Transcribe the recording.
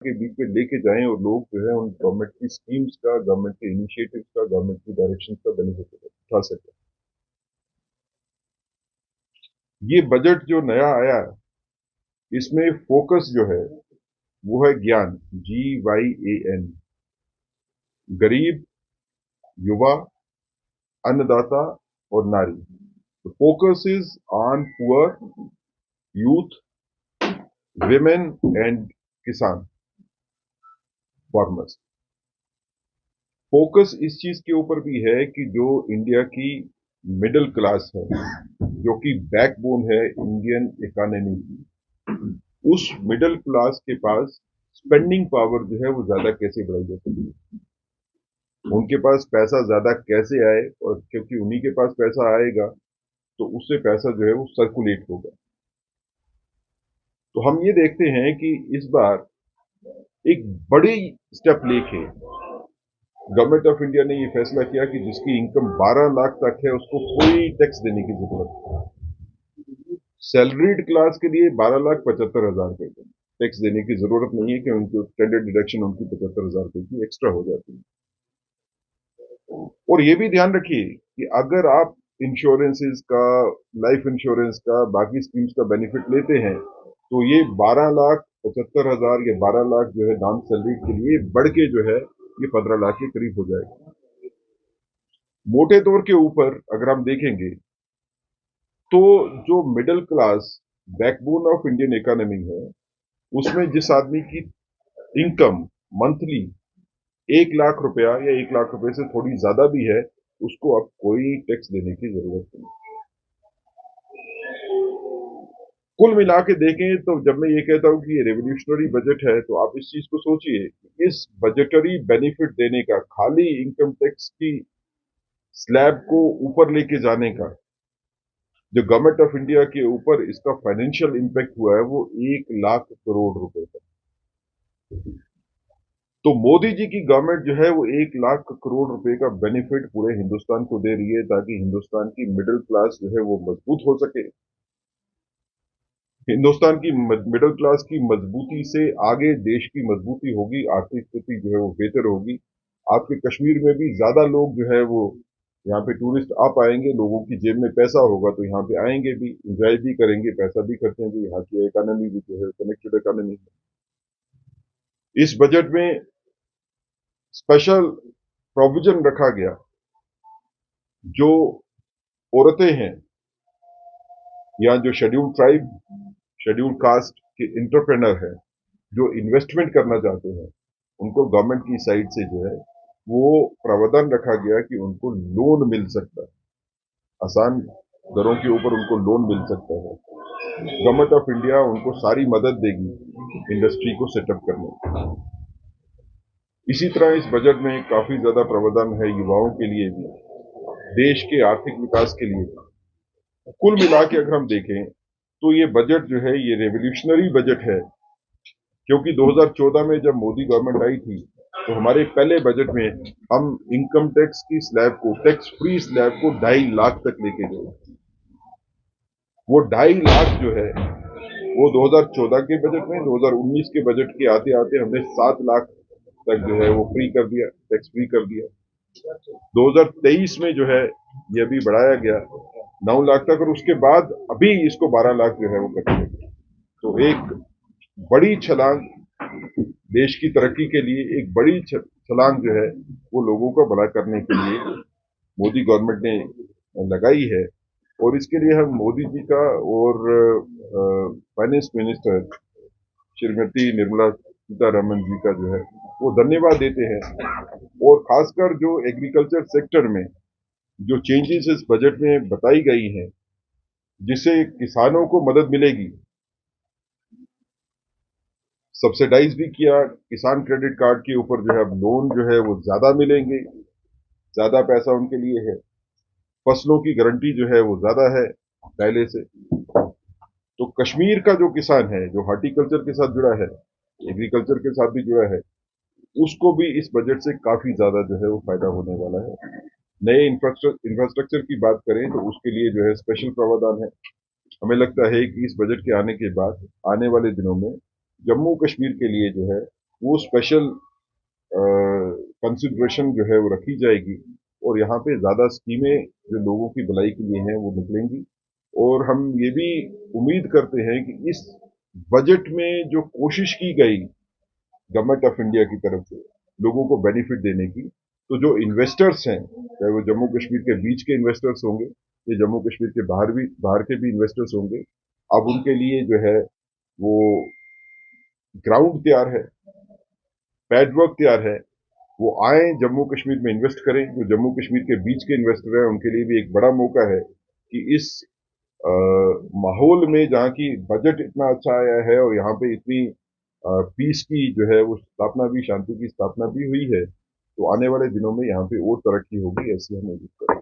के बीच में लेके जाएं और लोग जो है उन गवर्नमेंट की स्कीम्स का, गवर्नमेंट के इनिशिएटिव्स का, गवर्नमेंट की डायरेक्शन का बेनिफिट उठा सके। ये बजट जो नया आया, इसमें फोकस जो है वो है ज्ञान, GYAN, गरीब, युवा, अन्नदाता और नारी। The focus is on poor, youth, women and किसान, फार्मर्स। फोकस इस चीज के ऊपर भी है कि जो इंडिया की मिडिल क्लास है, जो कि बैकबोन है इंडियन इकोनॉमी की, उस मिडिल क्लास के पास स्पेंडिंग पावर जो है वो ज्यादा कैसे बढ़ाई जा सकती है, उनके पास पैसा ज्यादा कैसे आए, और क्योंकि उन्हीं के पास पैसा आएगा तो उससे पैसा जो है वो सर्कुलेट होगा। तो हम ये देखते हैं कि इस बार एक बड़ी स्टेप लेके गवर्नमेंट ऑफ इंडिया ने ये फैसला किया कि जिसकी इनकम 12 लाख तक है उसको कोई टैक्स देने की जरूरत नहीं। सैलरीड क्लास के लिए 12,75,000 रुपए का टैक्स देने की जरूरत नहीं है, कि उनकी स्टैंडर्ड डिडक्शन उनकी 75,000 रुपए की एक्स्ट्रा हो जाती है। और ये भी ध्यान रखिए कि अगर आप इंश्योरेंसेस का, लाइफ इंश्योरेंस का, बाकी स्कीम्स का बेनिफिट लेते हैं, तो ये 12,75,000 या 12 लाख जो है नॉन सैलरीड के लिए बढ़ के जो है ये 15 लाख के करीब हो जाएगा। मोटे तौर के ऊपर अगर हम देखेंगे तो जो middle class backbone of Indian economy है, उसमें जिस आदमी की इनकम मंथली 1 लाख रुपया या 1 लाख रुपए से थोड़ी ज्यादा भी है, उसको अब कोई टैक्स देने की जरूरत नहीं। कुल मिला के देखें तो जब मैं ये कहता हूं कि ये रेवोल्यूशनरी बजट है, तो आप इस चीज को सोचिए कि इस बजटरी बेनिफिट देने का, खाली इनकम टैक्स की स्लैब को ऊपर लेके जाने का, जो गवर्नमेंट ऑफ इंडिया के ऊपर इसका फाइनेंशियल इंपैक्ट हुआ है वो 1 लाख करोड़ रुपए का। तो मोदी जी की गवर्नमेंट जो है वो 1 लाख करोड़ रुपए का बेनिफिट पूरे हिंदुस्तान को दे रही है, ताकि हिंदुस्तान की मिडिल क्लास जो है वो मजबूत हो सके। हिंदुस्तान की मिडिल क्लास की मजबूती से आगे देश की मजबूती होगी, आर्थिक स्थिति जो है वो बेहतर होगी। आपके कश्मीर में भी ज्यादा लोग जो है वो यहाँ पे टूरिस्ट आ पाएंगे, लोगों की जेब में पैसा होगा तो यहाँ पे आएंगे भी, एंजॉय भी करेंगे, पैसा भी खर्चेंगे। यहाँ की इकोनॉमी भी जो है कनेक्टेड इकोनॉमी है। इस बजट में स्पेशल प्रोविजन रखा गया, जो औरतें हैं या जो शेड्यूल ट्राइब, शेड्यूल कास्ट के इंटरप्रेनर हैं, जो इन्वेस्टमेंट करना चाहते हैं, उनको गवर्नमेंट की साइड से जो है वो प्रावधान रखा गया कि उनको लोन मिल सकता है, आसान दरों के ऊपर उनको लोन मिल सकता है। गवर्नमेंट ऑफ इंडिया उनको सारी मदद देगी इंडस्ट्री को सेटअप करने में। इसी तरह इस बजट में काफी ज्यादा प्रावधान है युवाओं के लिए भी, देश के आर्थिक विकास के लिए भी। कुल मिला के अगर हम देखें तो ये बजट जो है ये रेवोल्यूशनरी बजट है, क्योंकि 2014 में जब मोदी गवर्नमेंट आई थी तो हमारे पहले बजट में हम इनकम टैक्स की स्लैब को, टैक्स फ्री स्लैब को 2.5 लाख तक लेके गए। वो 2.5 लाख जो है वो 2014 के बजट में, 2019 के बजट के आते आते हमने 7 लाख तक जो है वो फ्री कर दिया, टैक्स फ्री कर दिया। 2023 में जो है ये अभी बढ़ाया गया 9 लाख तक, और उसके बाद अभी इसको 12 लाख जो है वो कर दिया। तो एक बड़ी छलांग देश की तरक्की के लिए, एक बड़ी छलांग जो है वो लोगों का भला करने के लिए मोदी गवर्नमेंट ने लगाई है। और इसके लिए हम मोदी जी का और फाइनेंस मिनिस्टर श्रीमती निर्मला सीतारमन जी का जो है वो धन्यवाद देते हैं। और खासकर जो एग्रीकल्चर सेक्टर में जो चेंजेस इस बजट में बताई गई हैं, जिससे किसानों को मदद मिलेगी, सब्सिडाइज भी किया, किसान क्रेडिट कार्ड के ऊपर जो है अब लोन जो है वो ज्यादा मिलेंगे, ज्यादा पैसा उनके लिए है, फसलों की गारंटी जो है वो ज्यादा है पहले से। तो कश्मीर का जो किसान है, जो हार्टिकल्चर के साथ जुड़ा है, एग्रीकल्चर के साथ भी जुड़ा है, उसको भी इस बजट से काफी ज्यादा जो है वो फायदा होने वाला है। नए इंफ्रास्ट्रक्चर की बात करें तो उसके लिए जो है स्पेशल प्रावधान है। हमें लगता है कि इस बजट के आने के बाद आने वाले दिनों में जम्मू कश्मीर के लिए जो है वो स्पेशल कंसिडरेशन जो है वो रखी जाएगी और यहाँ पे ज़्यादा स्कीमें जो लोगों की भलाई के लिए हैं वो निकलेंगी। और हम ये भी उम्मीद करते हैं कि इस बजट में जो कोशिश की गई गवर्नमेंट ऑफ इंडिया की तरफ से लोगों को बेनिफिट देने की, तो जो इन्वेस्टर्स हैं, चाहे वो जम्मू कश्मीर के बीच के इन्वेस्टर्स होंगे या जम्मू कश्मीर के बाहर के भी इन्वेस्टर्स होंगे, अब उनके लिए जो है वो ग्राउंड तैयार है, पैडवर्क तैयार है। वो आए जम्मू कश्मीर में इन्वेस्ट करें। जो जम्मू कश्मीर के बीच के इन्वेस्टर हैं उनके लिए भी एक बड़ा मौका है कि इस अ, माहौल में जहाँ की बजट इतना अच्छा आया है और यहाँ पे इतनी पीस की जो है वो स्थापना भी, शांति की स्थापना भी हुई है, तो आने वाले दिनों में यहाँ पे और तरक्की होगी, ऐसी हम उम्मीद करें।